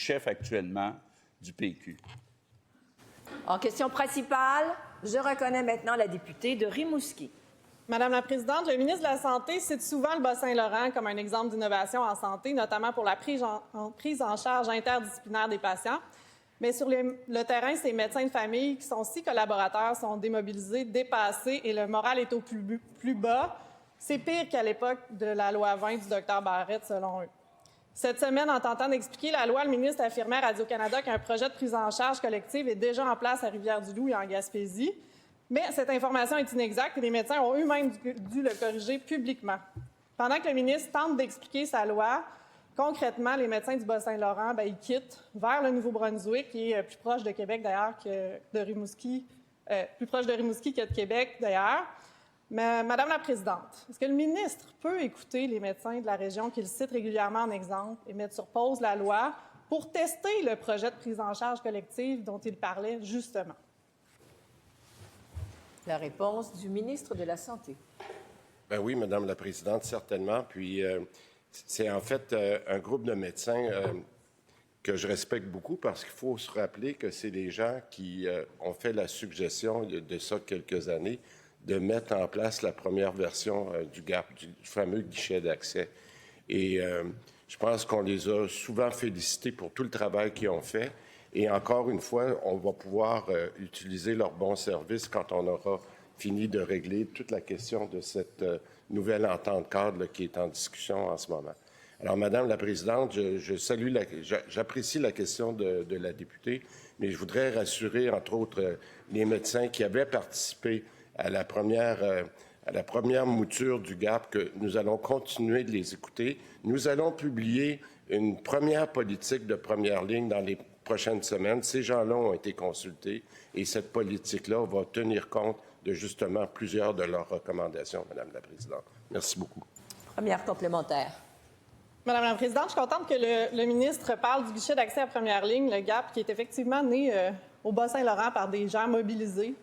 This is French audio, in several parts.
chef actuellement du PQ. En question principale, je reconnais maintenant la députée de Rimouski. Madame la Présidente, le ministre de la Santé cite souvent le Bas-Saint-Laurent comme un exemple d'innovation en santé, notamment pour la prise en charge interdisciplinaire des patients. Mais sur le terrain, ces médecins de famille qui sont 6 collaborateurs sont démobilisés, dépassés et le moral est au plus bas. C'est pire qu'à l'époque de la loi 20 du Dr Barrette, selon eux. Cette semaine, en tentant d'expliquer la loi, le ministre affirmait à Radio-Canada qu'un projet de prise en charge collective est déjà en place à Rivière-du-Loup et en Gaspésie. Mais cette information est inexacte et les médecins ont eux-mêmes dû le corriger publiquement. Pendant que le ministre tente d'expliquer sa loi, concrètement, les médecins du Bas-Saint-Laurent, ils quittent vers le Nouveau-Brunswick, qui est plus proche de Québec d'ailleurs que de Rimouski, plus proche de Rimouski que de Québec d'ailleurs. Mais, Madame la Présidente, est-ce que le ministre peut écouter les médecins de la région qu'il cite régulièrement en exemple et mettre sur pause la loi pour tester le projet de prise en charge collective dont il parlait justement? La réponse du ministre de la Santé. Bien oui, Madame la Présidente, certainement. Puis c'est en fait un groupe de médecins que je respecte beaucoup parce qu'il faut se rappeler que c'est des gens qui ont fait la suggestion de ça quelques années de mettre en place la première version du GAP, du fameux guichet d'accès. Et je pense qu'on les a souvent félicités pour tout le travail qu'ils ont fait. Et encore une fois, on va pouvoir utiliser leurs bons services quand on aura fini de régler toute la question de cette nouvelle entente cadre là, qui est en discussion en ce moment. Alors, Madame la Présidente, j'apprécie la question de la députée, mais je voudrais rassurer, entre autres, les médecins qui avaient participé à la première mouture du GAP que nous allons continuer de les écouter. Nous allons publier une première politique de première ligne dans les prochaines semaines. Ces gens-là ont été consultés et cette politique-là va tenir compte de justement plusieurs de leurs recommandations, Madame la Présidente. Merci beaucoup. Première complémentaire. Madame la Présidente, je suis contente que le ministre parle du guichet d'accès à première ligne, le GAP, qui est effectivement né au Bas-Saint-Laurent par des gens mobilisés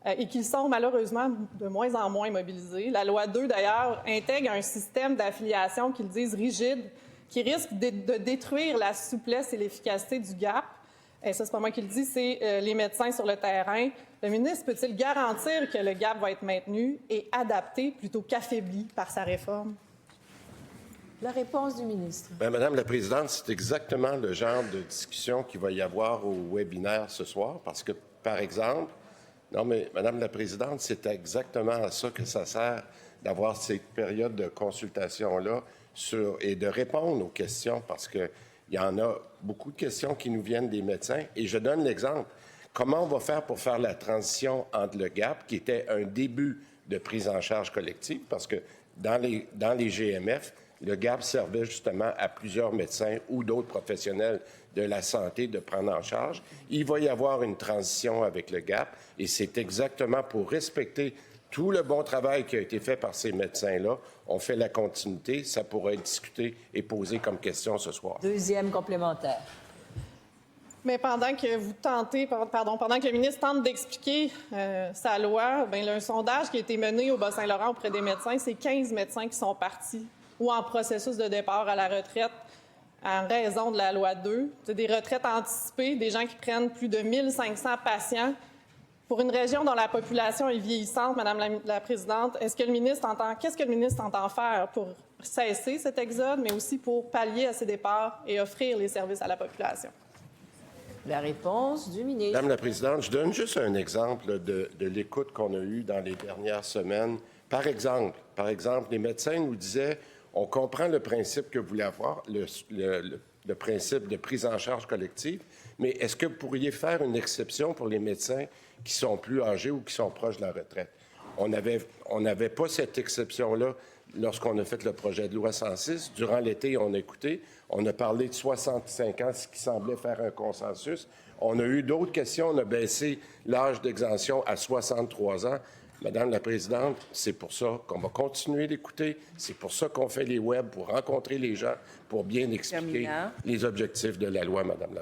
et qui sont malheureusement de moins en moins mobilisés. La loi 2, d'ailleurs, intègre un système d'affiliation qu'ils disent rigide, qui risque de détruire la souplesse et l'efficacité du GAP. Et ça, c'est pas moi qui le dis, c'est les médecins sur le terrain. Le ministre peut-il garantir que le GAP va être maintenu et adapté plutôt qu'affaibli par sa réforme? La réponse du ministre. Bien, Madame la Présidente, c'est exactement le genre de discussion qu'il va y avoir au webinaire ce soir, parce que, par exemple, non, mais Madame la Présidente, c'est exactement à ça que ça sert d'avoir cette période de consultation-là et de répondre aux questions, parce qu'il y en a beaucoup de questions qui nous viennent des médecins. Et je donne l'exemple. Comment on va faire pour faire la transition entre le GAP, qui était un début de prise en charge collective, parce que dans les GMF, le GAP servait justement à plusieurs médecins ou d'autres professionnels de la santé de prendre en charge. Il va y avoir une transition avec le GAP et c'est exactement pour respecter tout le bon travail qui a été fait par ces médecins-là. On fait la continuité. Ça pourra être discuté et posé comme question ce soir. Deuxième complémentaire. Mais pendant que le ministre tente d'expliquer sa loi, il y a un sondage qui a été mené au Bas-Saint-Laurent auprès des médecins. C'est 15 médecins qui sont partis ou en processus de départ à la retraite en raison de la loi 2. C'est des retraites anticipées, des gens qui prennent plus de 1500 patients. Pour une région dont la population est vieillissante, Madame la Présidente, qu'est-ce que le ministre entend faire pour cesser cet exode, mais aussi pour pallier à ces départs et offrir les services à la population? La réponse du ministre. Madame la Présidente, je donne juste un exemple de l'écoute qu'on a eue dans les dernières semaines. Par exemple, les médecins nous disaient on comprend le principe que vous voulez avoir, le principe de prise en charge collective, mais est-ce que vous pourriez faire une exception pour les médecins qui sont plus âgés ou qui sont proches de la retraite? On n'avait pas cette exception-là lorsqu'on a fait le projet de loi 106. Durant l'été, on a écouté. On a parlé de 65 ans, ce qui semblait faire un consensus. On a eu d'autres questions. On a baissé l'âge d'exemption à 63 ans. Madame la Présidente, c'est pour ça qu'on va continuer d'écouter. C'est pour ça qu'on fait les webs, pour rencontrer les gens, pour bien expliquer les objectifs de la loi, Madame la Présidente.